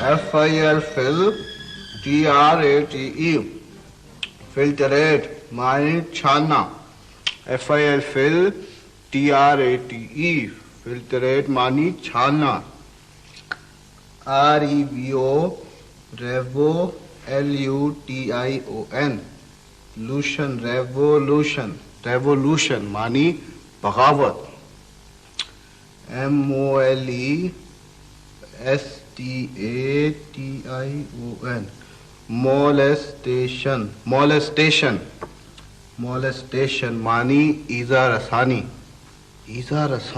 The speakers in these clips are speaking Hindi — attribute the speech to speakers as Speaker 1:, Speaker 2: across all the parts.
Speaker 1: FIL fill TRATE filtrate मानी छानना FIL fill TRATE filtrate मानी छानना REVO revo LUTION लूशन रेवोल्यूशन मानी बगावत MOLESTATION मोलेस्टेशन मानी ईजा रसानी ISOLATE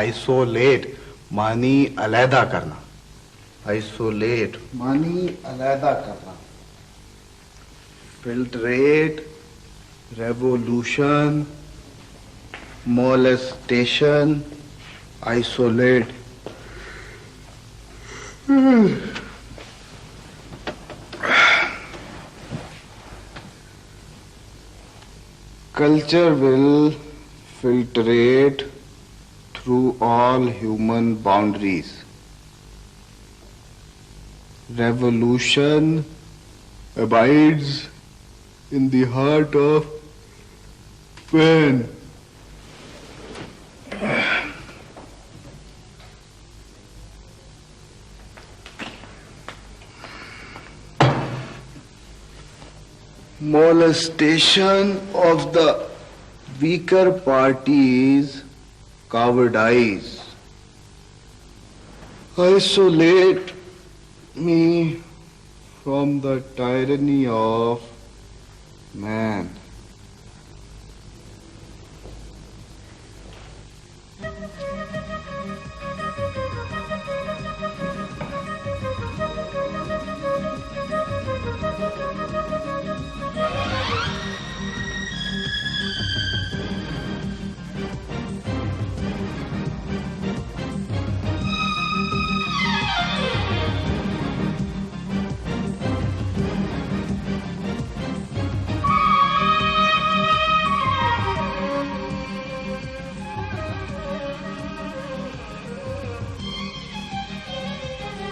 Speaker 1: आइसोलेट मानी अलहदा करना filtrate revolution molestation isolate Culture will filtrate through all human boundaries. Revolution abides in the heart of man. Molestation of the weaker parties cowardice. Isolate me from the tyranny of man.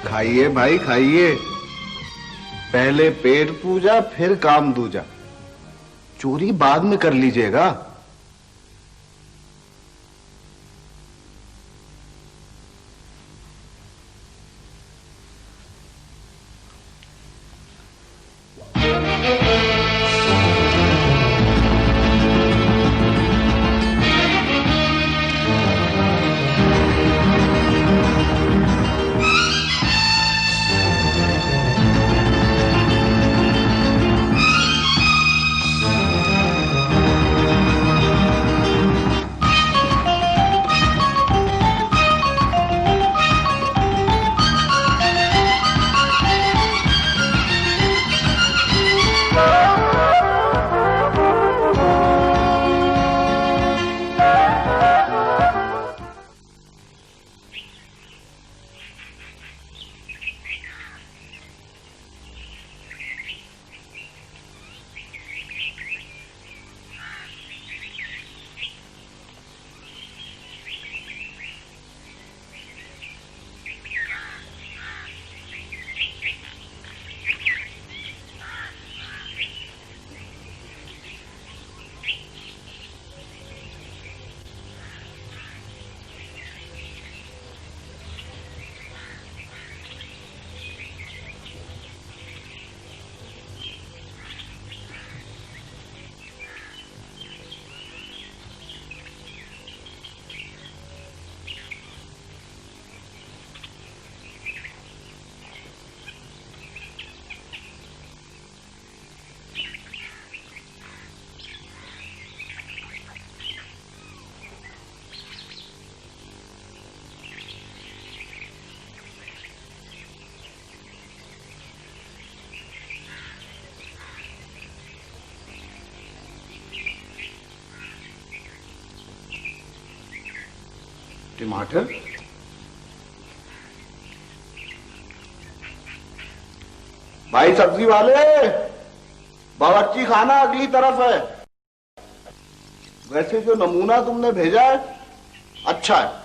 Speaker 1: खाइए भाई खाइए, पहले पेट पूजा फिर काम दूजा। चोरी बाद में कर लीजिएगा। टमाटर भाई, सब्जी वाले, बावर्ची खाना अगली तरफ है। वैसे जो नमूना तुमने भेजा है अच्छा है।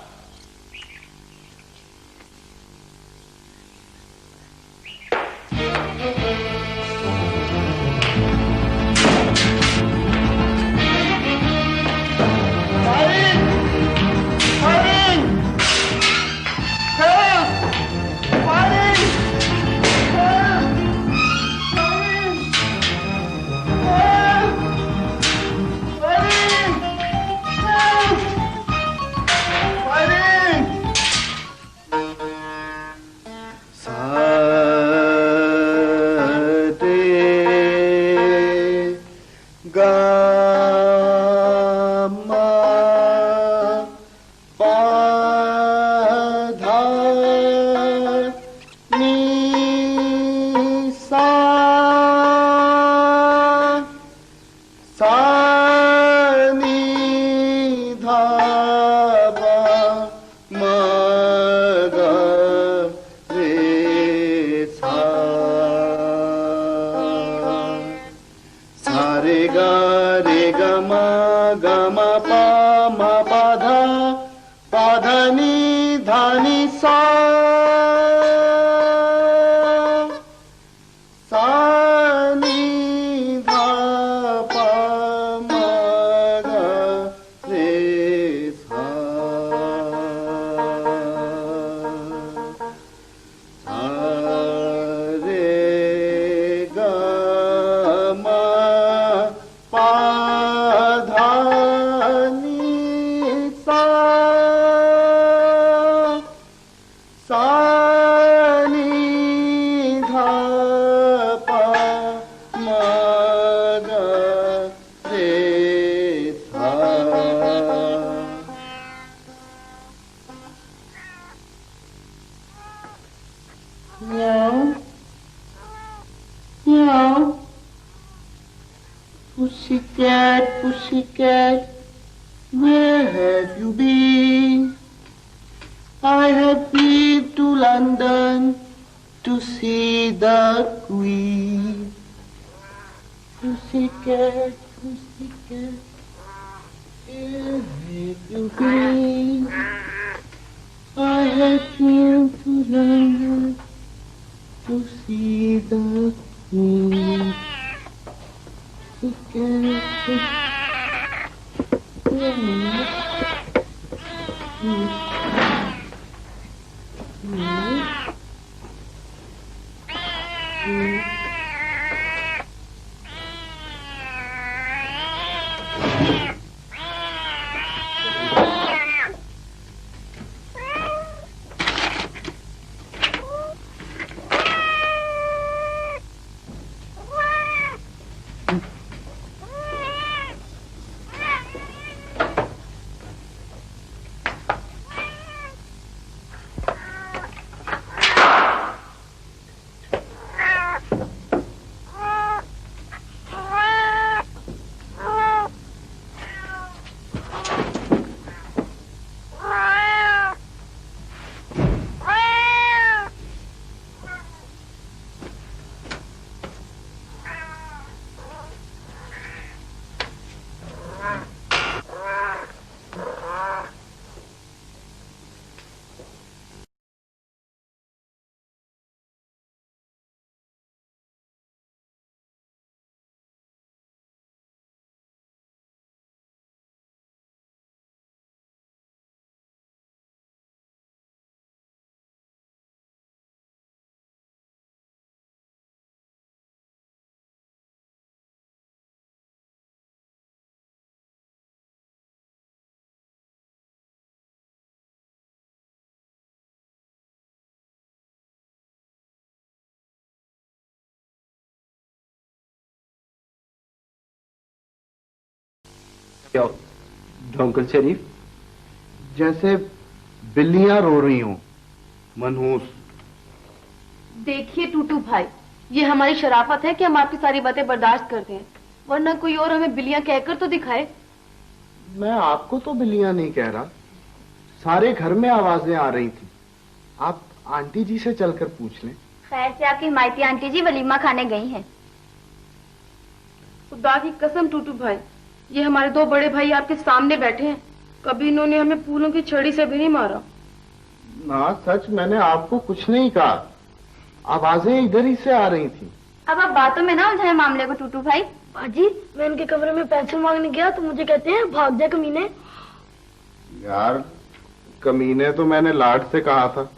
Speaker 2: Pussycat, pussycat, where have you been? I have been to London to see the Queen. Pussycat, pussycat, where have you been? I have been to London to see the Queen.
Speaker 3: Uncle Sharif
Speaker 1: जैसे बिल्लियां रो रही हूं मनहूस।
Speaker 4: देखिए टूटू भाई, ये हमारी शराफत है कि हम आपकी सारी बातें बर्दाश्त करते हैं, वरना कोई और हमें बिल्लियां कहकर तो दिखाए।
Speaker 1: मैं आपको तो बिल्लियां नहीं कह रहा, सारे घर में आवाजें आ रही थी। आप आंटी जी से चलकर पूछ लें।
Speaker 5: खैर से आपकी हिमायती आंटी जी वलीमा खाने गई हैं।
Speaker 4: खुदा की कसम टूटू भाई, ये हमारे दो बड़े भाई आपके सामने बैठे हैं, कभी इन्होंने हमें फूलों की छड़ी से भी नहीं मारा।
Speaker 1: ना सच, मैंने आपको कुछ नहीं कहा, आवाजें इधर ही से आ रही थी।
Speaker 3: अब आप बातों में ना उलझाए मामले को टूटू भाई।
Speaker 2: बाजी, मैं उनके कमरे में पेंसिल मांगने गया तो मुझे कहते हैं भाग जा कमीने।
Speaker 1: यार कमीने तो मैंने लाड से कहा था।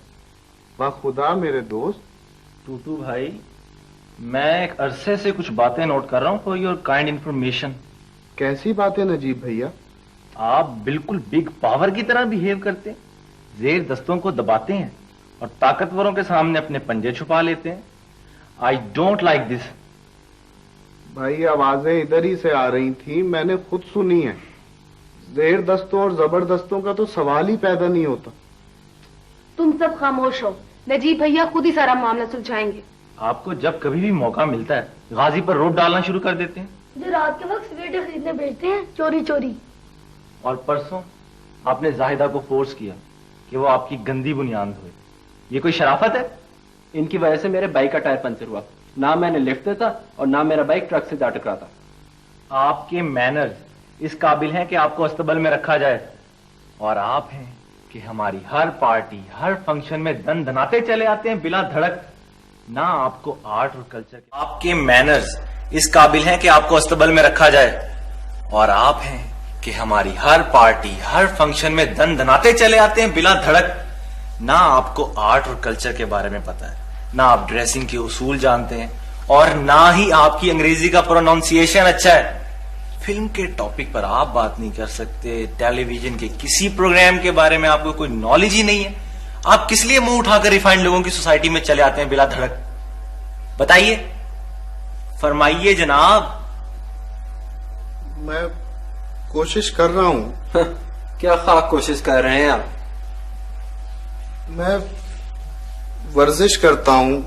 Speaker 1: वाह खुदा मेरे दोस्त।
Speaker 5: टूटू भाई, मैं एक अरसे से कुछ बातें नोट कर रहा हूँ फॉर योर काइंड इंफॉर्मेशन।
Speaker 1: कैसी बातें नजीब भैया?
Speaker 5: आप बिल्कुल बिग पावर की तरह बिहेव करते हैं, जेर दस्तों को दबाते हैं और ताकतवरों के सामने अपने पंजे छुपा लेते हैं। I don't like this.
Speaker 1: भाई आवाजें इधर ही से आ रही थी, मैंने खुद सुनी है। जेर दस्तों और जबरदस्तों का तो सवाल ही पैदा नहीं होता।
Speaker 4: तुम सब खामोश हो, नजीब भैया खुद ही सारा मामला सुलझाएंगे।
Speaker 5: आपको जब कभी भी मौका मिलता है गाजी पर रोड डालना शुरू कर देते हैं।
Speaker 2: जो रात के वक्त सिगरेटें खरीदने भेजते हैं चोरी चोरी।
Speaker 5: और परसों आपने जाहिदा को फोर्स किया कि वो आपकी गंदी बुनियाद हुई। ये कोई शराफत है?
Speaker 6: इनकी वजह से मेरे बाइक का टायर पंचर हुआ। ना मैंने लिफ्ट देता और ना मेरा बाइक ट्रक से जा टकराता।
Speaker 5: आपके मैनर्स इस काबिल हैं कि आपको अस्तबल में रखा जाए, और आप हैं कि हमारी हर पार्टी हर फंक्शन में दन दनाते चले आते हैं बिला धड़क। ना आपको आर्ट और कल्चर के आपके मैनर्स इस काबिल हैं कि आपको अस्तबल में रखा जाए, और आप हैं कि हमारी हर पार्टी हर फंक्शन में दन दनाते चले आते हैं बिला धड़क। ना आपको आर्ट और कल्चर के बारे में पता है, ना आप ड्रेसिंग के उसूल जानते हैं, और ना ही आपकी अंग्रेजी का प्रोनाउंसिएशन अच्छा है। फिल्म के टॉपिक पर आप बात नहीं कर सकते, टेलीविजन के किसी प्रोग्राम के बारे में आपको कोई नॉलेज ही नहीं है। आप किस लिए मुंह उठाकर रिफाइंड लोगों की सोसाइटी में चले आते हैं बिला धड़क? बताइए, फरमाइए जनाब।
Speaker 1: मैं कोशिश कर रहा हूं।
Speaker 6: क्या खाक कोशिश कर रहे हैं आप?
Speaker 1: मैं वर्जिश करता हूं,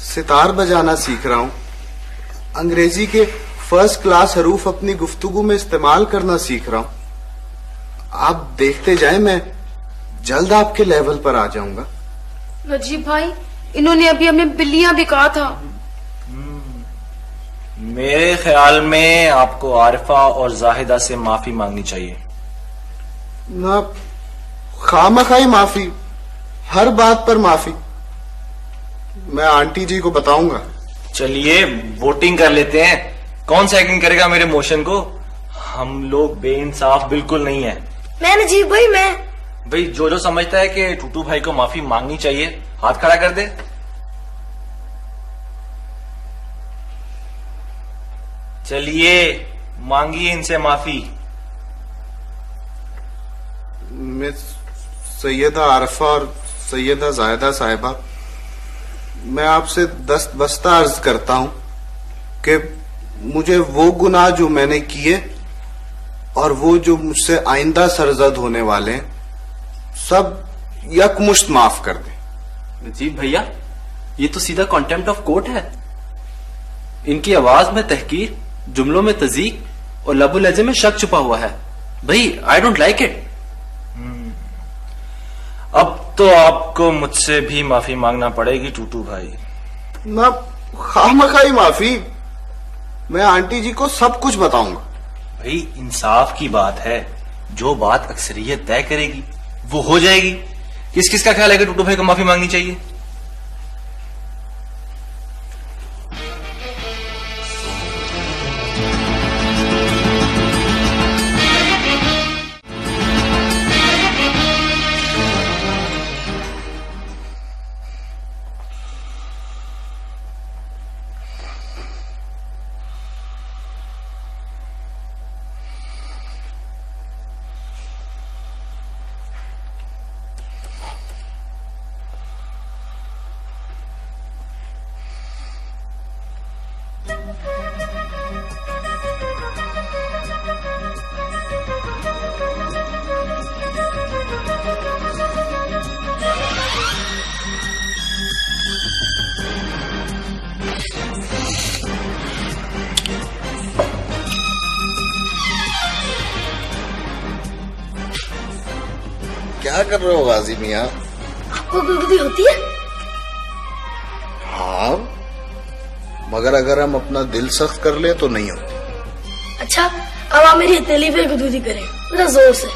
Speaker 1: सितार बजाना सीख रहा हूं, अंग्रेजी के फर्स्ट क्लास हरूफ अपनी गुफ्तगू में इस्तेमाल करना सीख रहा हूं। आप देखते जाएं, मैं जल्द आपके लेवल पर आ जाऊंगा।
Speaker 4: नजीब भाई, इन्होंने अभी हमें बिल्लियां भी कहा था।
Speaker 5: मेरे ख्याल में आपको आरिफा और जाहिदा से माफी मांगनी चाहिए।
Speaker 1: ना खामखाई माफी, हर बात पर माफी। मैं आंटी जी को बताऊंगा।
Speaker 5: चलिए वोटिंग कर लेते हैं, कौन सेकंड करेगा मेरे मोशन को? हम लोग बेइंसाफ बिल्कुल नहीं है।
Speaker 2: मैं नजीब भाई, मैं
Speaker 5: भाई जो समझता है कि टूटू भाई को माफी मांगनी चाहिए हाथ खड़ा कर दे। चलिए मांगिए इनसे माफी।
Speaker 1: मिस सैयदा आरिफा और सैयदा जाहिदा साहिबा, मैं आपसे दस्तबस्ता अर्ज करता हूं कि मुझे वो गुनाह जो मैंने किए और वो जो मुझसे आइंदा सरजद होने वाले हैं, सब यकमुश्त माफ कर दें।
Speaker 6: नजीब भैया, ये तो सीधा कॉन्टेम्प्ट ऑफ कोर्ट है। इनकी आवाज में तहकीर, जुमलों में तज़ीक और लबो लहजे में शक छुपा हुआ है। भाई आई डोंट लाइक इट।
Speaker 5: अब तो आपको मुझसे भी माफी मांगना पड़ेगी टूटू भाई।
Speaker 1: ना खामखाई माफी, मैं आंटी जी को सब कुछ बताऊंगा।
Speaker 5: भाई इंसाफ की बात है, जो बात अक्सरियत तय करेगी वो हो जाएगी। किस किस का ख्याल है कि टूटू भाई को माफी मांगनी चाहिए?
Speaker 1: क्या कर रहे हो गाजी मियाँ?
Speaker 2: आपको गुदगुदी होती है?
Speaker 1: हाँ, मगर अगर हम अपना दिल सख्त कर ले तो नहीं होती।
Speaker 2: अच्छा, अब आप मेरी हथेली पे गुदगुदी करें, मेरा जोर से।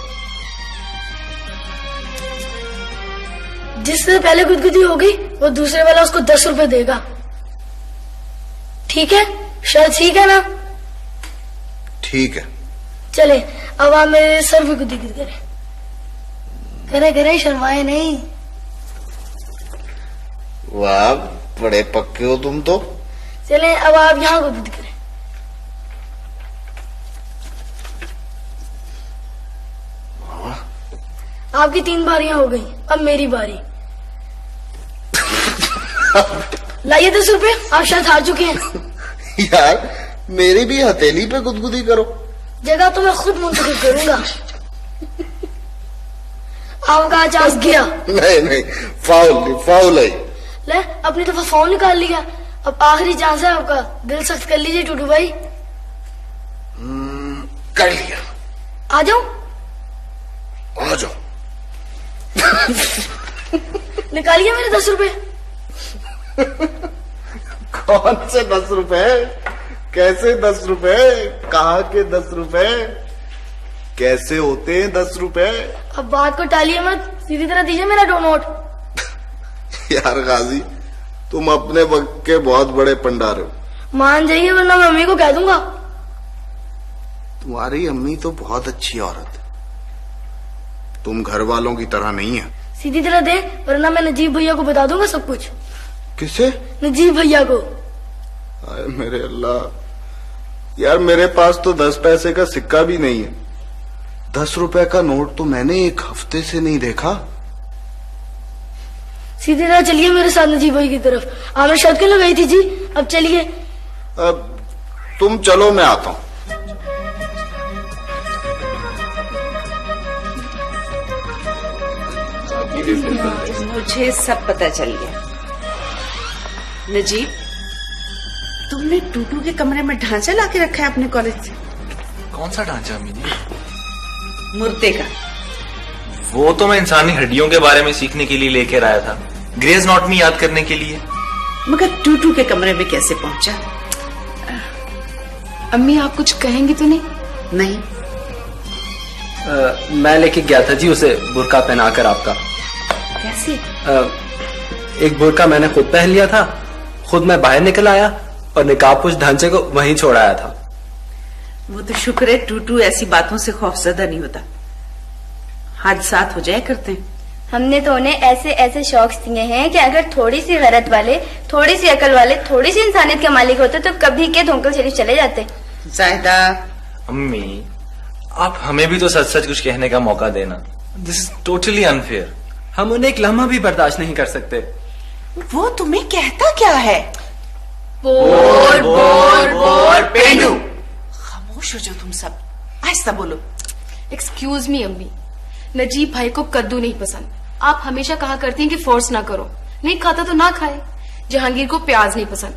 Speaker 2: जिससे पहले गुदगुदी होगी वो दूसरे वाला उसको 10 रुपए देगा। ठीक है? शर्त ठीक है ना?
Speaker 1: ठीक है।
Speaker 2: चले अब आप मेरे सर पे गुदगुदी करें। करे शर्माए नहीं।
Speaker 1: वाह, बड़े पक्के हो तुम तो।
Speaker 2: चले अब आप यहाँ गुदगुदी करें। आपकी 3 बारियां हो गई, अब मेरी बारी। लाइए 10 रुपए, आप शायद हार चुके हैं।
Speaker 1: यार मेरी भी हथेली पे गुदगुदी करो।
Speaker 2: जगह तो मैं खुद मुंतखब करूंगा। आपका चांस गया।
Speaker 1: नहीं, फाउल है।
Speaker 2: ले अपनी दफा फोन निकाल लिया, अब आखिरी चांस है आपका। दिल सख्त कर लीजिए टूटू भाई।
Speaker 1: कर लिया।
Speaker 2: आ जाओ।
Speaker 1: आ जाओ।
Speaker 2: निकालिए मेरे 10 रुपए।
Speaker 1: कौन से 10 रुपए? कैसे 10 रुपए? कहाँ के 10 रुपए? कैसे होते हैं 10 रुपए?
Speaker 2: अब बात को टालिए मत, सीधी तरह दीजिए मेरा 2 नोट।
Speaker 1: यार गाजी, तुम अपने वक्त के बहुत बड़े पंडार हो।
Speaker 2: मान जाइए वरना मैं अम्मी को कह दूंगा।
Speaker 1: तुम्हारी अम्मी तो बहुत अच्छी औरत है, तुम घर वालों की तरह नहीं है।
Speaker 2: सीधी तरह दे वरना मैं नजीब भैया को बता दूंगा सब कुछ।
Speaker 1: किसे?
Speaker 2: नजीब भैया को।
Speaker 1: आए मेरे अल्लाह, यार मेरे पास तो 10 पैसे का सिक्का भी नहीं है। 10 रुपए का नोट तो मैंने 1 हफ्ते से नहीं देखा।
Speaker 2: सीधी तरह चलिए मेरे साथ नजीब भाई की तरफ। आपने शर्त क्यों लगाई थी जी? अब चलिए।
Speaker 1: अब तुम चलो, मैं आता हूँ।
Speaker 7: मुझे सब पता चल गया। नजीब, तुमने टूटू के कमरे में ढांचा लाके रखा है अपने कॉलेज से?
Speaker 5: कौन सा ढांचा अम्मी जी?
Speaker 7: मुर्दे का।
Speaker 5: वो तो मैं इंसानी हड्डियों के बारे में सीखने के लिए लेकर आया था, ग्रेज एनाटॉमी याद करने के लिए।
Speaker 7: मगर टूटू के कमरे में कैसे पहुंचा?
Speaker 4: अम्मी आप कुछ कहेंगी तो नहीं?
Speaker 7: नहीं।
Speaker 6: मैं लेके गया था जी उसे बुर्का पहनाकर आपका।
Speaker 7: कैसे?
Speaker 6: एक बुर्का मैंने खुद पहन लिया था, खुद मैं बाहर निकल आया और निकाब उस ढांचे को वहीं छोड़ आया था।
Speaker 7: वो तो शुक्र है टूटू ऐसी बातों से खौफजदा नहीं होता, हादसात हो जाया करते हैं।
Speaker 3: हमने तो उन्हें ऐसे ऐसे शौक दिए हैं कि अगर थोड़ी सी गैरत वाले, थोड़ी सी अकल वाले, थोड़ी सी इंसानियत के मालिक होते तो कभी के धोंकल शरीफ चले जाते।
Speaker 7: जायदा,
Speaker 5: अम्मी आप हमें भी तो सच सच कुछ कहने का मौका देना। This is totally unfair.
Speaker 6: हम उन्हें एक लम्हा भी बर्दाश्त नहीं कर सकते।
Speaker 7: वो तुम्हें कहता क्या है?
Speaker 4: बोर बोर बोर पेंडू।
Speaker 7: खामोश हो जाओ तुम सब, आहिस्ता बोलो।
Speaker 4: एक्सक्यूज मी अम्मी, नजीब भाई को कद्दू नहीं पसंद। आप हमेशा कहा करती हैं कि फोर्स ना करो, नहीं खाता तो ना खाए। जहांगीर को प्याज नहीं पसंद,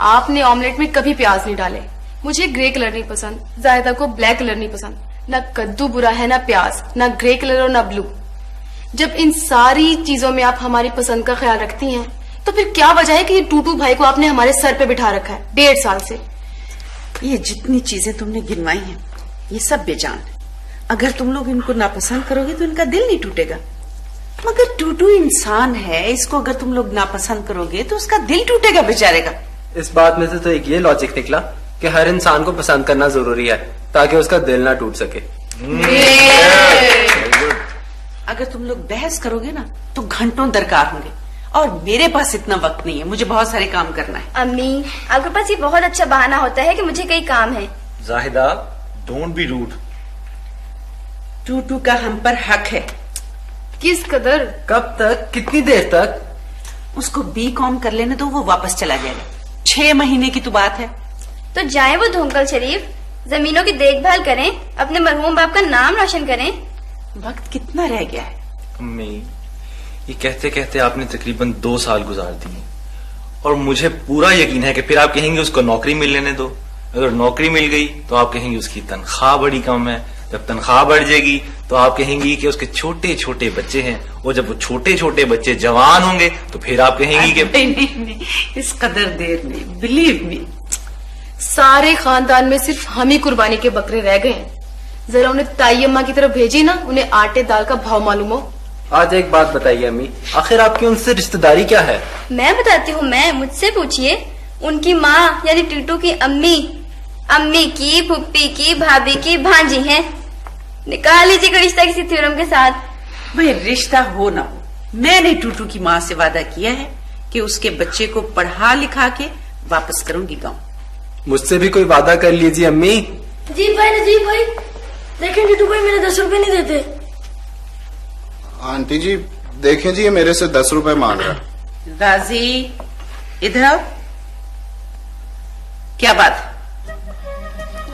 Speaker 4: आपने ऑमलेट में कभी प्याज नहीं डाले। मुझे ग्रे कलर नहीं पसंद, जायदा को ब्लैक कलर नहीं पसंद। ना कद्दू बुरा है, ना प्याज, ना ग्रे कलर और ना ब्लू। जब इन सारी चीजों में आप हमारी पसंद का ख्याल रखती हैं, तो फिर क्या वजह है कि ये टूटू भाई को आपने हमारे सर पे बिठा रखा है 1.5 साल से?
Speaker 7: ये जितनी चीजें तुमने गिनवाई हैं, ये सब बेजान है। अगर तुम लोग इनको नापसंद करोगे तो इनका दिल नहीं टूटेगा। मगर टूटू इंसान है, इसको अगर तुम लोग नापसंद करोगे तो उसका दिल टूटेगा बेचारे का।
Speaker 6: इस बात में से तो एक ये लॉजिक निकला कि हर इंसान को पसंद करना जरूरी है ताकि उसका दिल ना टूट सके।
Speaker 7: अगर तुम लोग बहस करोगे ना तो घंटों दरकार होंगे, और मेरे पास इतना वक्त नहीं है, मुझे बहुत सारे काम करना है।
Speaker 3: अम्मी आपके पास ये बहुत अच्छा बहाना होता है कि मुझे कई काम है।
Speaker 5: Zahida don't be rude.
Speaker 7: टूटू का हम पर हक है।
Speaker 4: किस कदर?
Speaker 6: कब तक? कितनी देर तक?
Speaker 7: उसको B.Com कर लेने तो वो वापस चला जाएगा। 6 महीने की तो बात है।
Speaker 3: तो जाएं वो धोंकल शरीफ, जमीनों की देखभाल करें, अपने मरहूम बाप का नाम रोशन करें।
Speaker 7: वक्त कितना रह गया है?
Speaker 5: अम्मी ये कहते कहते आपने तकरीबन 2 साल गुजार दिए, और मुझे पूरा यकीन है कि फिर आप कहेंगे उसको नौकरी मिल लेने दो। अगर नौकरी मिल गई तो आप कहेंगे उसकी तनख्वाह बड़ी कम है। जब तनख्वाह बढ़ जाएगी तो आप कहेंगी कि उसके छोटे छोटे बच्चे हैं, और जब वो छोटे छोटे बच्चे जवान होंगे तो फिर आप कहेंगी कि
Speaker 7: नहीं, इस कदर देर नहीं। बिलीव मी,
Speaker 4: सारे खानदान में सिर्फ हम ही कुर्बानी के बकरे रह गए हैं। जरा उन्हें ताई अम्मा की तरफ भेजिए ना, उन्हें आटे दाल का भाव मालूम हो।
Speaker 6: आज एक बात बताइए अम्मी, आखिर आपकी उनसे रिश्तेदारी क्या है?
Speaker 3: मैं बताती हूँ, मैं मुझसे पूछिए। उनकी माँ यानी टीटू की अम्मी, अम्मी की, फुप्पी की, भाभी की भांजी हैं। निकाल लीजिए कोई रिश्ता किसी थ्योरम के साथ।
Speaker 7: भाई रिश्ता हो ना हो, मैंने टूटू की माँ से वादा किया है कि उसके बच्चे को पढ़ा लिखा के वापस करूंगी गाँव।
Speaker 6: मुझसे भी कोई वादा कर लीजिए अम्मी।
Speaker 2: नजीब भाई देखें टीटू भाई मेरे 10 रुपए नहीं देते।
Speaker 1: आंटी जी देखें जी, ये मेरे से 10 रुपए मांग रहा है।
Speaker 7: राजी इधर आओ, क्या बात?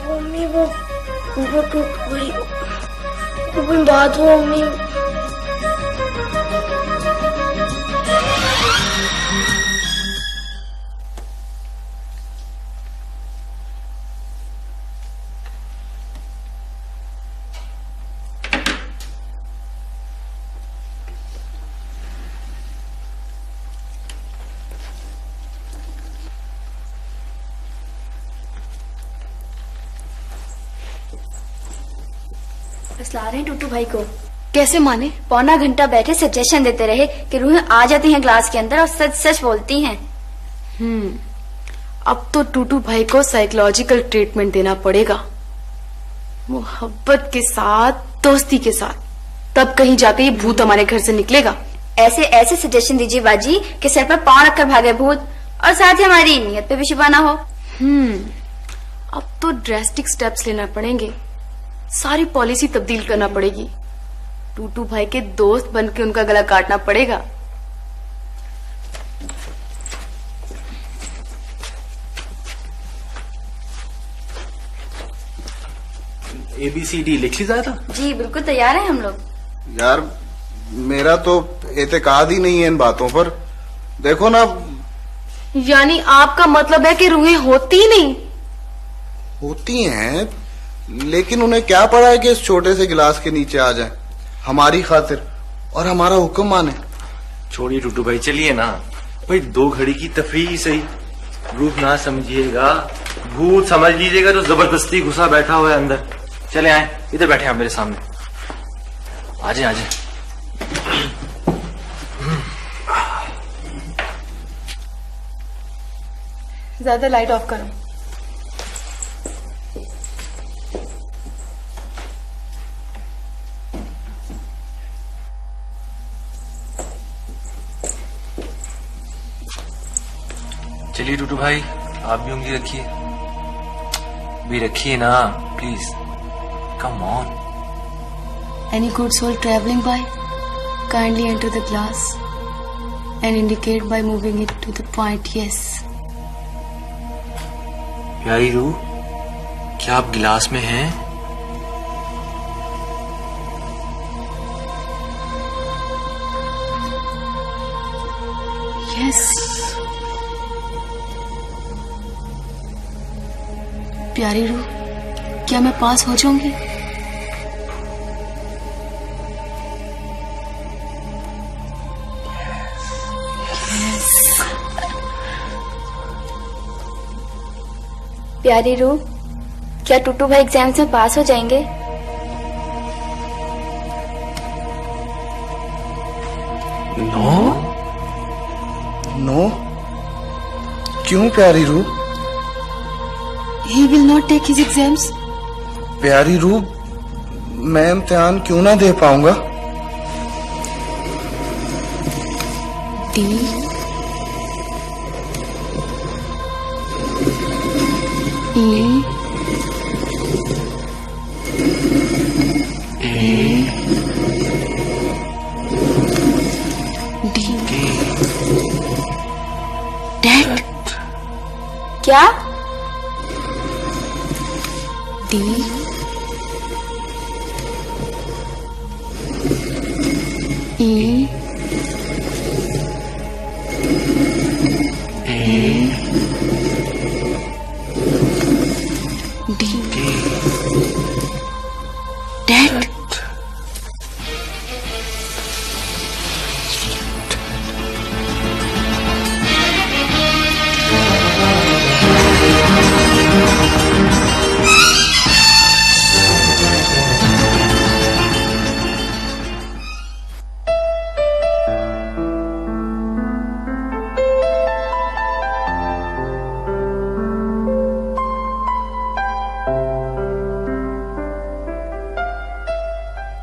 Speaker 2: मम्मी वो कोई बात हो मम्मी।
Speaker 3: ला रहे हैं टूटू भाई को।
Speaker 4: कैसे माने?
Speaker 3: पौना घंटा बैठे सजेशन देते रहे कि रूहें आ जाती हैं क्लास के अंदर और सच सच बोलती हैं।
Speaker 4: अब तो टूटू भाई को साइकोलॉजिकल ट्रीटमेंट देना पड़ेगा, मोहब्बत के साथ, दोस्ती के साथ, तब कहीं जाके ये भूत हमारे घर से निकलेगा।
Speaker 3: ऐसे ऐसे सजेशन दीजिए बाजी कि सर पर पांव रखकर भागे भूत, और साथ ही हमारी नीयत पे भी शिफा ना हो।
Speaker 4: अब तो ड्रेस्टिक स्टेप्स लेना पड़ेंगे, सारी पॉलिसी तब्दील करना पड़ेगी। टूटू भाई के दोस्त बनके उनका गला काटना पड़ेगा।
Speaker 6: ABCD लिख ली जाता?
Speaker 3: जी बिल्कुल तैयार हैं हम लोग।
Speaker 1: यार मेरा तो एतकाद ही नहीं है इन बातों पर। देखो ना।
Speaker 4: यानी आपका मतलब है कि रूहें होती नहीं?
Speaker 1: होती हैं, लेकिन उन्हें क्या पड़ा है कि इस छोटे से गिलास के नीचे आ जाए हमारी खातिर और हमारा हुक्म माने।
Speaker 5: छोड़िए टूटू भाई, चलिए ना भाई, 2 घड़ी की तफरीह सही। रूप ना समझिएगा, भूत समझ लीजिएगा तो जबरदस्ती घुसा बैठा हुआ है अंदर। चले आए, इधर बैठे आप मेरे सामने। आजे आजे।
Speaker 4: ज्यादा लाइट ऑफ करो।
Speaker 5: चलिए टूटू भाई, आप भी उंगली रखिए। भी रखिए ना please, come on.
Speaker 4: Any good soul traveling by, kindly enter the glass and indicate by moving it to the point yes.
Speaker 5: प्यारी रूह, क्या आप गिलास में हैं?
Speaker 4: Yes. प्यारी रूह, क्या मैं पास हो जाऊंगी?
Speaker 3: प्यारी रूह, क्या टूटू भाई एग्जाम्स में पास हो जाएंगे?
Speaker 1: नो नो, क्यों प्यारी रूह?
Speaker 4: He will not take his exams.
Speaker 1: प्यारी रूह, मैं इम्तिहान क्यों ना दे पाऊंगा?
Speaker 4: D E A D Dad,
Speaker 3: क्या?
Speaker 4: D E A D Dad.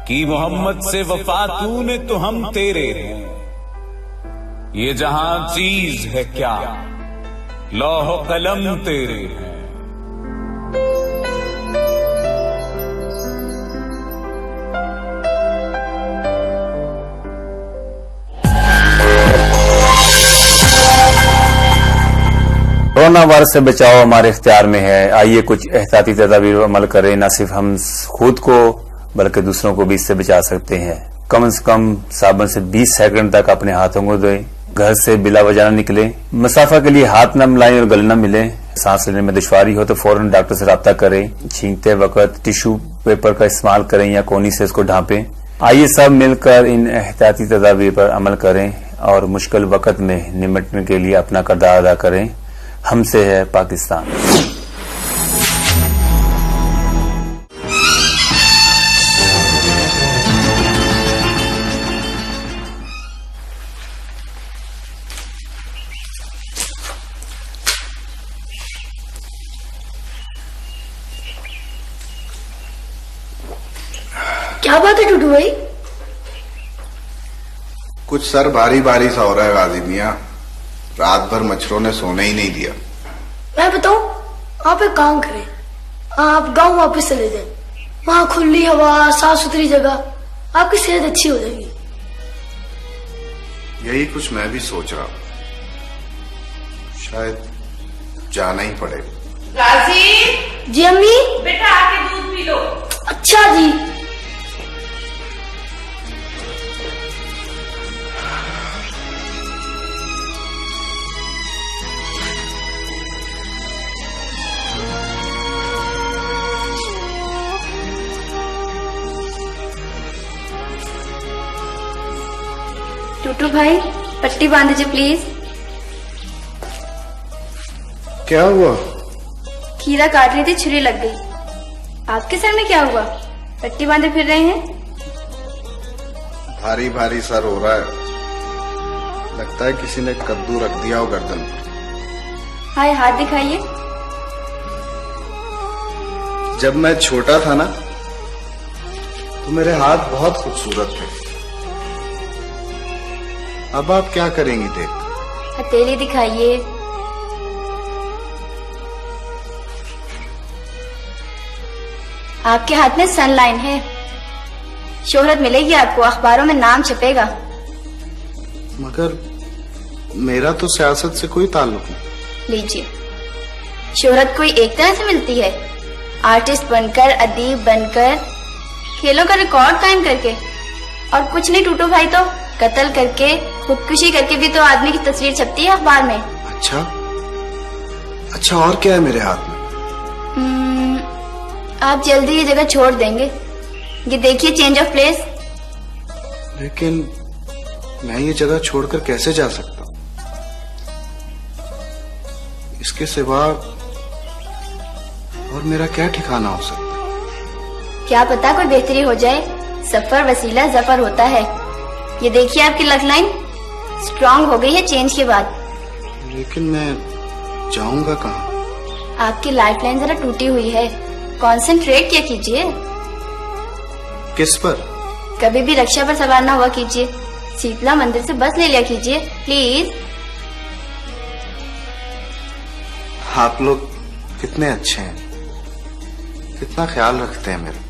Speaker 8: कि मोहम्मद से वफा तूने तो हम तेरे हैं। ये जहां चीज है क्या, लौह कलम तेरे हैं।
Speaker 9: कोरोना वायरस से बचाव हमारे इख्तियार में है। आइए कुछ एहतियाती तदाबीर अमल करें। न सिर्फ हम खुद को बल्कि दूसरों को भी इससे बचा सकते हैं। कम से कम साबुन से 20 सेकंड तक अपने हाथों को धोएं। घर से बिला वजह न निकले। मसाफा के लिए हाथ न मिलाएं और गले न मिले। सांस लेने में दुश्वारी हो तो फौरन डॉक्टर से राब्ता करें। छींकते वक्त टिश्यू पेपर का इस्तेमाल करें या कोनी से इसको ढांपें। आइए सब मिलकर इन एहतियाती तदाबीर पर अमल करें और मुश्किल वक्त में निपटने के लिए अपना किरदार अदा करें। हमसे है पाकिस्तान।
Speaker 2: क्या बात है टूटू भाई?
Speaker 1: कुछ सर भारी भारी सा हो रहा है गाजी मियां। रात भर मच्छरों ने सोने ही नहीं दिया।
Speaker 2: मैं बताऊं, आप एक काम करें, आप गांव वापस चले जाएं। वहां खुली हवा, साफ सुथरी जगह, आपकी सेहत अच्छी हो जाएगी।
Speaker 1: यही कुछ मैं भी सोच रहा हूं, शायद जाना ही पड़े।
Speaker 10: गाजी
Speaker 2: जी अम्मी।
Speaker 10: बेटा आके दूध पी लो।
Speaker 2: अच्छा जी।
Speaker 3: टूटू भाई पट्टी बांध दीजिए प्लीज।
Speaker 1: क्या हुआ?
Speaker 3: खीरा काट रही थी, छुरी लग गई। आपके सर में क्या हुआ? पट्टी बांधे फिर रहे हैं।
Speaker 1: भारी भारी सर हो रहा है, लगता है किसी ने कद्दू रख दिया हो गर्दन पर।
Speaker 3: हाय हाथ दिखाइए।
Speaker 1: जब मैं छोटा था ना तो मेरे हाथ बहुत खूबसूरत थे। अब आप क्या करेंगी देख?
Speaker 3: हथेली दिखाइए। आपके हाथ में सनलाइन है, शोहरत मिलेगी आपको, अखबारों में नाम छपेगा।
Speaker 1: मगर मेरा तो सियासत से कोई ताल्लुक नहीं।
Speaker 3: लीजिए, शोहरत कोई एक तरह से मिलती है, आर्टिस्ट बनकर, अदीब बनकर, खेलों का रिकॉर्ड कायम करके, और कुछ नहीं टूटू भाई तो कत्ल करके, खुदकुशी करके भी तो आदमी की तस्वीर छपती है अखबार में।
Speaker 1: अच्छा अच्छा, और क्या है मेरे हाथ में?
Speaker 3: आप जल्दी ये जगह छोड़ देंगे। ये देखिए, चेंज ऑफ प्लेस।
Speaker 1: लेकिन मैं ये जगह छोड़कर कैसे जा सकता हूँ? इसके सिवा और मेरा क्या ठिकाना हो सकता है?
Speaker 3: क्या पता कोई बेहतरी हो जाए। सफर वसीला जफर होता है। ये देखिए, आपकी लक लाइन स्ट्रांग हो गई है चेंज के बाद।
Speaker 1: लेकिन मैं जाऊंगा कहाँ?
Speaker 3: आपकी लाइफ लाइन जरा टूटी हुई है, कंसंट्रेट किया कीजिए।
Speaker 1: किस पर?
Speaker 3: कभी भी रक्षा पर सवार ना हुआ कीजिए। शीतला मंदिर से बस ले लिया कीजिए प्लीज।
Speaker 1: आप लोग कितने अच्छे हैं, कितना ख्याल रखते हैं मेरा।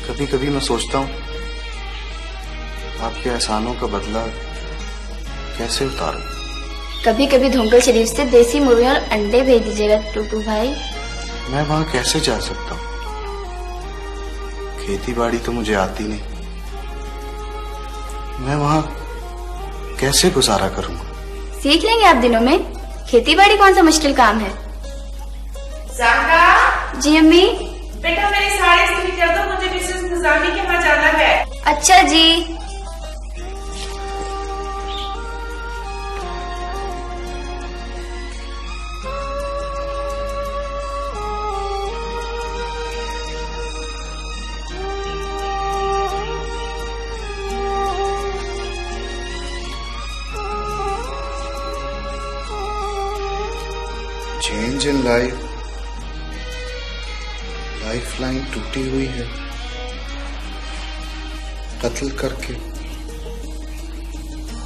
Speaker 1: कभी कभी मैं सोचता हूँ आपके एहसानों का बदला कैसे उतारूं।
Speaker 3: कभी कभी धुंगल शरीफ से देसी मुर्गे और अंडे भेज दीजिएगा टूटू भाई।
Speaker 1: मैं वहां कैसे जा सकता हूँ? खेती बाड़ी तो मुझे आती नहीं। मैं वहां कैसे गुजारा करूंगा?
Speaker 3: सीख लेंगे आप दिनों में। खेती बाड़ी कौन सा मुश्किल काम है।
Speaker 10: जाका।
Speaker 3: जी अम्मी।
Speaker 10: बेटा मेरी साड़ी इस्त्री कर दो, मुझे मिसेस निजामी के वहां जाना है।
Speaker 3: अच्छा जी।
Speaker 1: Change in life, life line टूटी हुई है। कत्ल करके,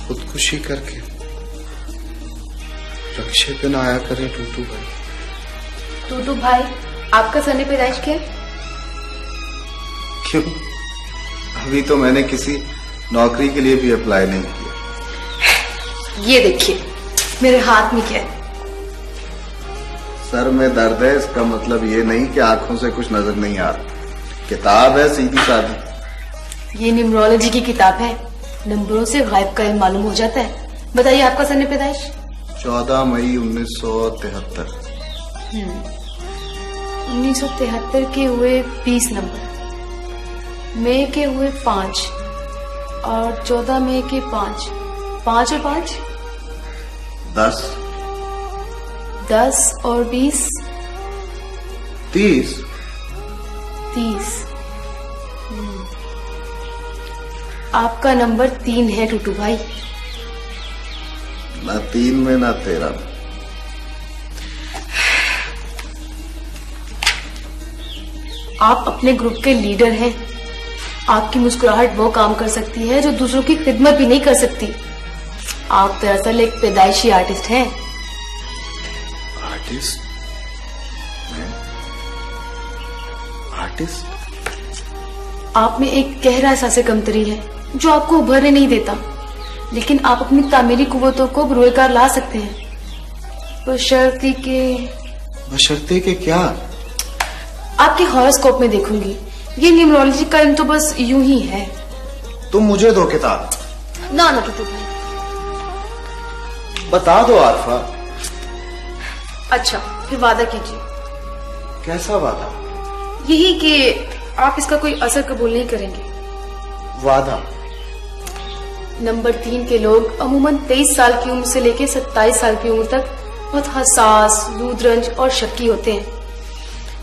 Speaker 1: खुदकुशी करके रक्षे पे ना आया करें टूटू भाई।
Speaker 4: टूटू भाई, आपका सने पैदाइश क्या है?
Speaker 1: क्यों? अभी तो मैंने किसी नौकरी के लिए भी अप्लाई नहीं किया।
Speaker 4: ये देखिए मेरे हाथ में क्या है।
Speaker 1: सर में दर्द है, इसका मतलब ये नहीं कि आंखों से कुछ नजर नहीं आ रहा। किताब है सीधी सादी।
Speaker 4: ये न्यूमरोलॉजी की किताब है, नंबरों से गायब का इल्म मालूम हो जाता है। बताइए आपका सने पैदाइश?
Speaker 1: 14 मई 1973।
Speaker 4: 1973 के हुए 20 नंबर, मई के हुए 5 और 14 मई के 5 और 5
Speaker 1: 10
Speaker 4: 10 और 20
Speaker 1: 30।
Speaker 4: आपका नंबर 3 है टूटू भाई।
Speaker 1: ना 3 में ना 13 में।
Speaker 4: आप अपने ग्रुप के लीडर हैं। आपकी मुस्कुराहट वो काम कर सकती है जो दूसरों की खिदमत भी नहीं कर सकती। आप दरअसल एक पैदाइशी आर्टिस्ट हैं।
Speaker 1: आर्टिस्ट? आर्टिस्ट?
Speaker 4: आप में एक गहरा एहसास कमतरी है जो आपको उभरने नहीं देता, लेकिन आप अपनी तामीरी कुव्वतों को बुरोकार ला सकते हैं, बशर्ते
Speaker 1: के क्या?
Speaker 4: आपके हॉरोस्कोप में देखूंगी। ये न्यूमरोलॉजी का इल्म तो बस यूं ही है।
Speaker 1: तुम मुझे दो किताब।
Speaker 4: ना टूटू भाई।
Speaker 1: बता दो आरफा।
Speaker 4: अच्छा फिर वादा कीजिए।
Speaker 1: कैसा वादा?
Speaker 4: यही कि आप इसका कोई असर कबूल नहीं करेंगे।
Speaker 1: वादा?
Speaker 4: नंबर 3 के लोग अमूमन 23 साल की उम्र से लेकर 27 साल की उम्र तक बहुत हसास, लूदरंज और शक्की होते हैं।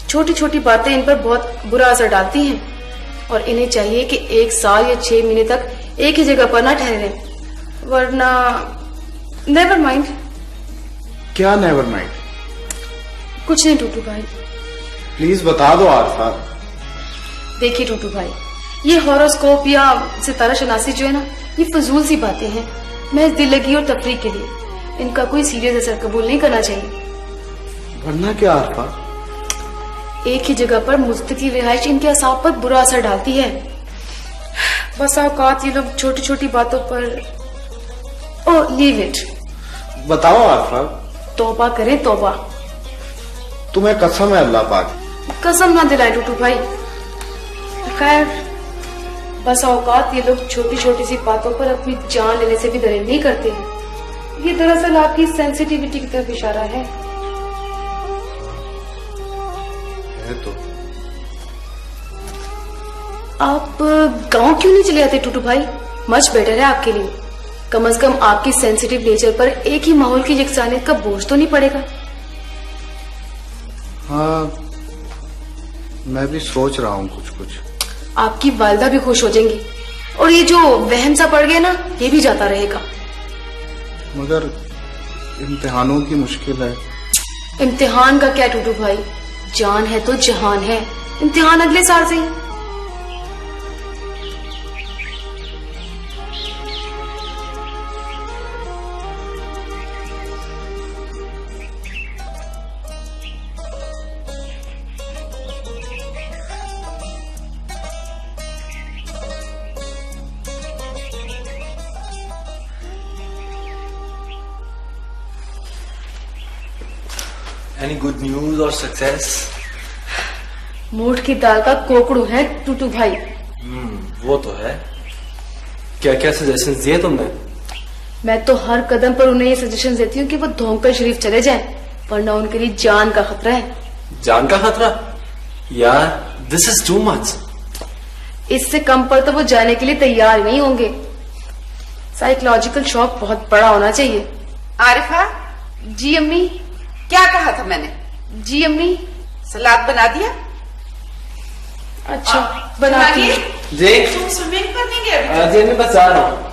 Speaker 4: छोटी छोटी बातें इन पर बहुत बुरा असर डालती हैं और इन्हें चाहिए कि 1 साल या 6 महीने तक एक ही जगह पर ना ठहरे, वरना नेवर माइंड।
Speaker 1: क्या नेवर माइंड?
Speaker 4: कुछ नहीं टूटू भाई।
Speaker 1: प्लीज बता दो आरफा।
Speaker 4: देखिए टूटू भाई, ये हॉरोस्कोप या सितारा शनासी जो है ना, ये फजूल सी बातें हैं। महज दिल लगी और तफरीक के लिए। इनका कोई सीरियस असर कबूल नहीं करना चाहिए।
Speaker 1: वरना क्या आरफा?
Speaker 4: एक ही जगह पर मुस्तकिल रिहाइश इनके असाब पर बुरा असर डालती है। बस औकात ये लोग छोटी छोटी बातों पर लीव इट।
Speaker 1: बताओ आरफा।
Speaker 4: तौबा करें तौबा।
Speaker 1: तुम्हें कसम है अल्लाह पाक।
Speaker 4: कसम ना दिलाए टूटू भाई। खैर, बस औकात ये लोग छोटी छोटी सी बातों पर अपनी जान लेने से भी दरेर नहीं करते हैं। ये दरअसल आपकी सेंसिटिविटी की तरफ इशारा है।
Speaker 1: तो
Speaker 4: आप गांव क्यों नहीं चले आते टूटू भाई? मच बेटर है आपके लिए। कम से कम आपकी सेंसिटिव नेचर पर एक ही माहौल की यकसानियत का बोझ तो नहीं पड़ेगा।
Speaker 1: हाँ, मैं भी सोच रहा हूँ कुछ।
Speaker 4: आपकी वालिदा भी खुश हो जाएंगी और ये जो वहम सा पड़ गया ना, ये भी जाता रहेगा।
Speaker 1: मगर इम्तिहानों की मुश्किल है।
Speaker 4: इम्तिहान का क्या टूटू भाई, जान है तो जहान है। इम्तिहान अगले साल से ही।
Speaker 6: Any good news or success?
Speaker 4: मोठ की दाल का कोकड़ू है टूटू भाई।
Speaker 6: वो तो है। क्या क्या सजेशन दिए तुमने?
Speaker 4: मैं तो हर कदम पर उन्हें ये सजेशन देती हूँ कि वो धोमकर शरीफ चले जाएं, वरना उनके लिए जान का खतरा है।
Speaker 6: जान का खतरा? यार, दिस इज टू मच।
Speaker 4: इससे कम पर तो वो जाने के लिए तैयार नहीं होंगे। साइकोलॉजिकल शॉक बहुत बड़ा होना चाहिए।
Speaker 7: आरिफा,
Speaker 4: जी अम्मी।
Speaker 7: क्या कहा था मैंने?
Speaker 4: जी अम्मी।
Speaker 7: सलाद बना दिया?
Speaker 4: अच्छा, बनाती हूँ।
Speaker 6: जी
Speaker 7: तुम स्विमिंग पर नहीं गए?
Speaker 6: जी मैं बस आ रहा हूँ।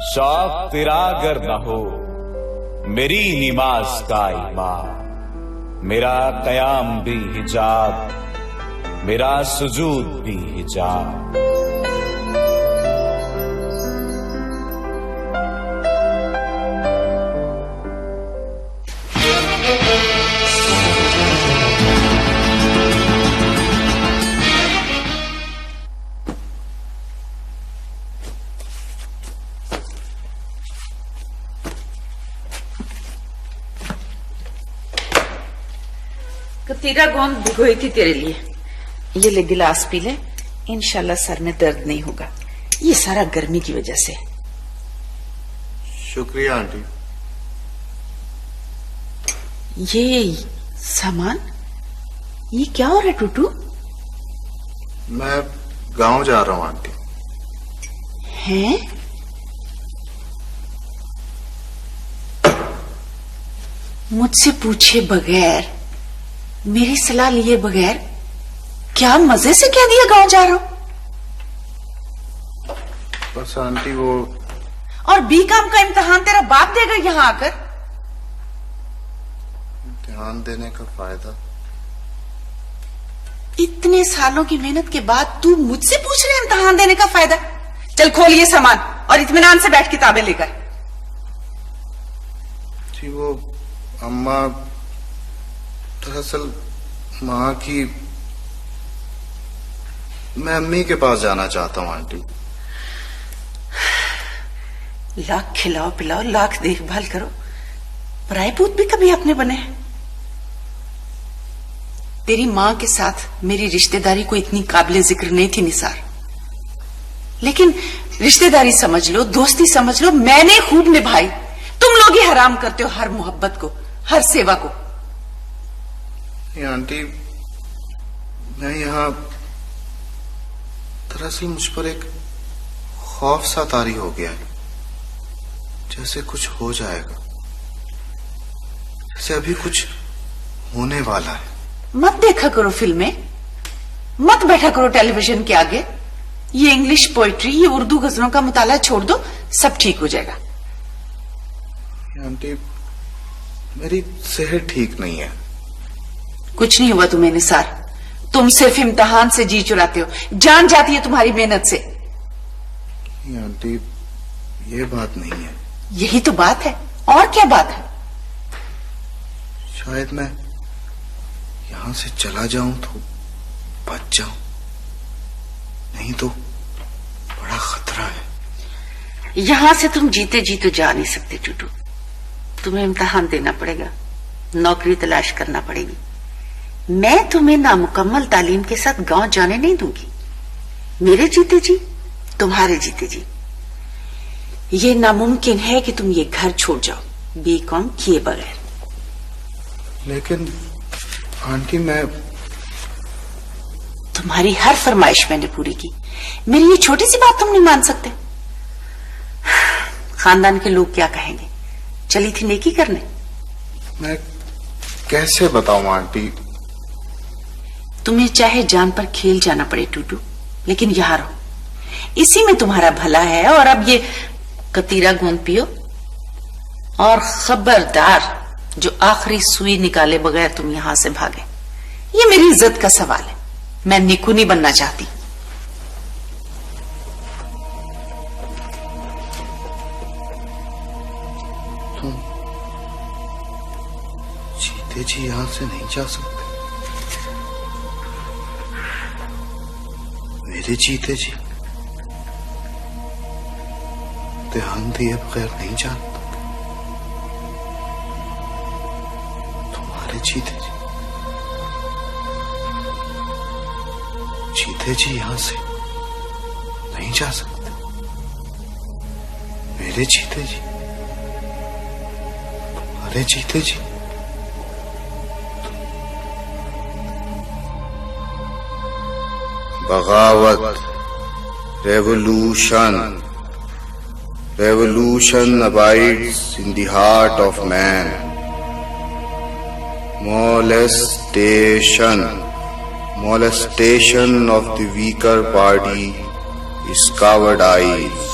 Speaker 8: शौक तेरा अगर न हो मेरी नमाज का इमाम, मेरा कयाम भी हिजाब, मेरा सुजूद भी हिजाब।
Speaker 7: कतीरा गोंद भिगोई थी तेरे लिए, ये ले गिलास पी ले, इंशाल्लाह सर में दर्द नहीं होगा। ये सारा गर्मी की वजह से।
Speaker 1: शुक्रिया आंटी।
Speaker 7: ये सामान, ये क्या हो रहा है टूटू?
Speaker 1: मैं गांव जा रहा हूँ आंटी।
Speaker 7: हैं? मुझसे पूछे बगैर, मेरी सलाह लिए बगैर, क्या मजे से कह दिया गांव जा रहा हूं?
Speaker 1: बस आंटी वो।
Speaker 7: और बीकॉम का इम्तिहान तेरा बाप देगा यहां आकर?
Speaker 1: ध्यान देने का फायदा।
Speaker 7: इतने सालों की मेहनत के बाद तू मुझसे पूछ रहे इम्तिहान देने का फायदा? चल खोल ये सामान और इत्मीनान से बैठ किताबें लेकर।
Speaker 1: जी वो अम्मा, दरअसल माँ की, मैं अम्मी के पास जाना चाहता हूँ आंटी।
Speaker 7: लाख खिलाओ पिलाओ, लाख देखभाल करो, पराए पूत भी कभी अपने बने हैं? तेरी माँ के साथ मेरी रिश्तेदारी को इतनी काबिले जिक्र नहीं थी निसार, लेकिन रिश्तेदारी समझ लो, दोस्ती समझ लो, मैंने खूब निभाई। तुम लोग ही हराम करते हो हर मोहब्बत को, हर सेवा को।
Speaker 1: आंटी मैं यहाँ, दरअसल मुझ पर एक खौफ सा तारी हो गया है, जैसे कुछ हो जाएगा, जैसे अभी कुछ होने वाला है।
Speaker 7: मत देखा करो फिल्में, मत बैठा करो टेलीविजन के आगे। ये इंग्लिश पोइट्री, ये उर्दू गजलों का मुताला छोड़ दो, सब ठीक हो जाएगा।
Speaker 1: आंटी मेरी सेहत ठीक नहीं है।
Speaker 7: कुछ नहीं हुआ तुम्हें निसार, तुम सिर्फ इम्तिहान से जी चुराते हो, जान जाती है तुम्हारी मेहनत से।
Speaker 1: आंटी ये बात नहीं है।
Speaker 7: यही तो बात है, और क्या बात है?
Speaker 1: शायद मैं यहां से चला जाऊं तो बच जाऊं, नहीं तो बड़ा खतरा है।
Speaker 7: यहां से तुम जीते जी तो जा नहीं सकते टूटू, तुम्हें इम्तिहान देना पड़ेगा, नौकरी तलाश करना पड़ेगी। मैं तुम्हें नामुकम्मल तालीम के साथ गांव जाने नहीं दूंगी, मेरे जीते जी, तुम्हारे जीते जी। ये नामुमकिन है कि तुम ये घर छोड़ जाओ बीकॉम किए बगैर।
Speaker 1: लेकिन आंटी मैं,
Speaker 7: तुम्हारी हर फरमाइश मैंने पूरी की, मेरी ये छोटी सी बात तुम नहीं मान सकते? खानदान के लोग क्या कहेंगे? चली थी नेकी करने।
Speaker 1: मैं कैसे बताऊं आंटी?
Speaker 7: तुम्हें चाहे जान पर खेल जाना पड़े टूटू, लेकिन यहां रहो, इसी में तुम्हारा भला है। और अब ये कतीरा गोंद पियो, और खबरदार जो आखिरी सुई निकाले बगैर तुम यहां से भागे। ये मेरी इज्जत का सवाल है, मैं निकू नहीं बनना चाहती।
Speaker 1: तुम जीते जी यहां से नहीं जा सकते। मेरे जीते जी ध्यान दिए बगैर नहीं जा सकते। तुम्हारे जीते जी, जीते जी यहां से नहीं जा सकते। मेरे जीते जी, तुम्हारे जीते जी। बगावत, revolution. Revolution abides in the heart of man. Molestation. Molestation of the weaker party is cowardice.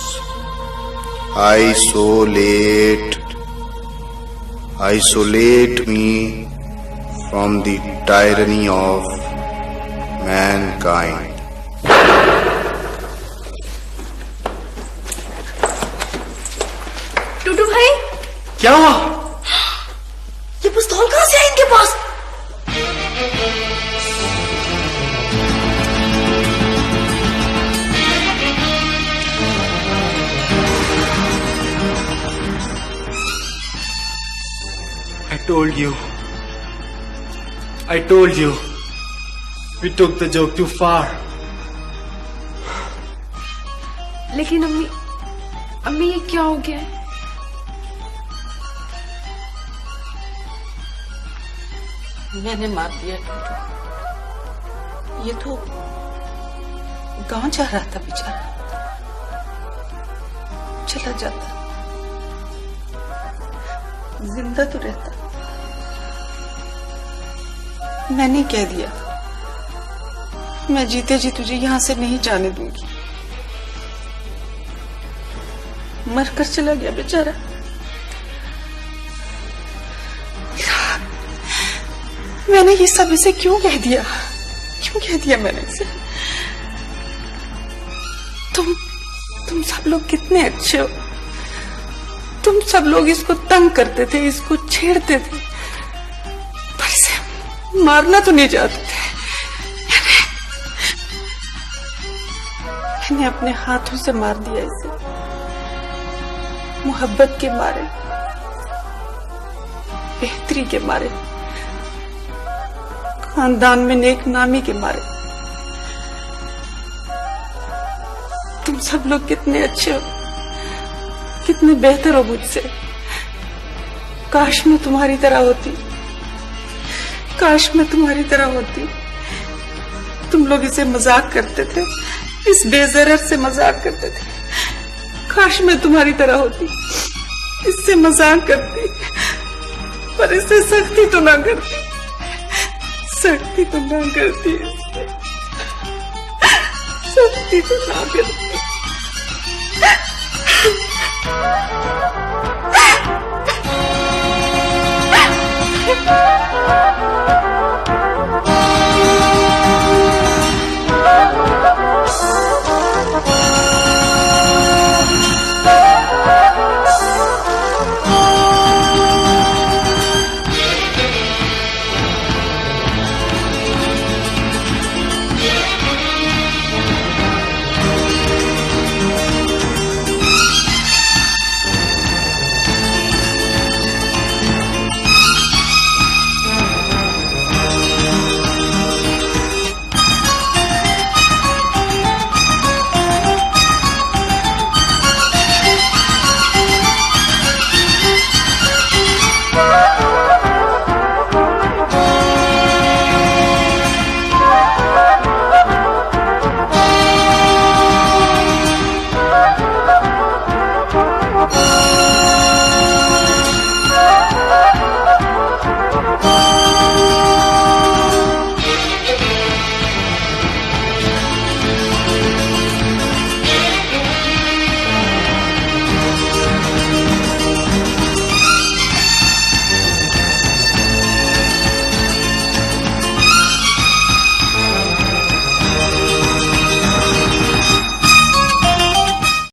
Speaker 1: isolate me from the tyranny of mankind.
Speaker 2: टूटू भाई,
Speaker 6: क्या हुआ?
Speaker 2: ये पिस्तौल कहां से है इनके पास?
Speaker 6: I told you. We took the joke too far.
Speaker 4: लेकिन अम्मी ये क्या हो गया है?
Speaker 7: मैंने मार दिया टूटू। ये तो गांव जा रहा था बेचारा, चला जाता, जिंदा तो रहता। मैंने कह दिया मैं जीते जी तुझे यहां से नहीं जाने दूंगी। मरकर चला गया बेचारा। मैंने ये सब इसे क्यों कह दिया? क्यों कह दिया मैंने इसे? तुम सब लोग कितने अच्छे हो। तुम सब लोग इसको तंग करते थे, इसको छेड़ते थे, पर इसे मारना तो नहीं चाहते थे। मैंने अपने हाथों से मार दिया इसे, मोहब्बत के मारे, बेहतरी के मारे, खानदान में नेक नामी के मारे। तुम सब लोग कितने अच्छे हो, कितने बेहतर हो मुझसे। काश मैं तुम्हारी तरह होती, काश मैं तुम्हारी तरह होती। तुम लोग इसे मजाक करते थे, इस बेजरर से मजाक करते थे। काश मैं तुम्हारी तरह होती, इससे मजाक करती, पर इससे सख्ती तो ना करती, सख्ती तो ना करती, सख्ती तो ना करती।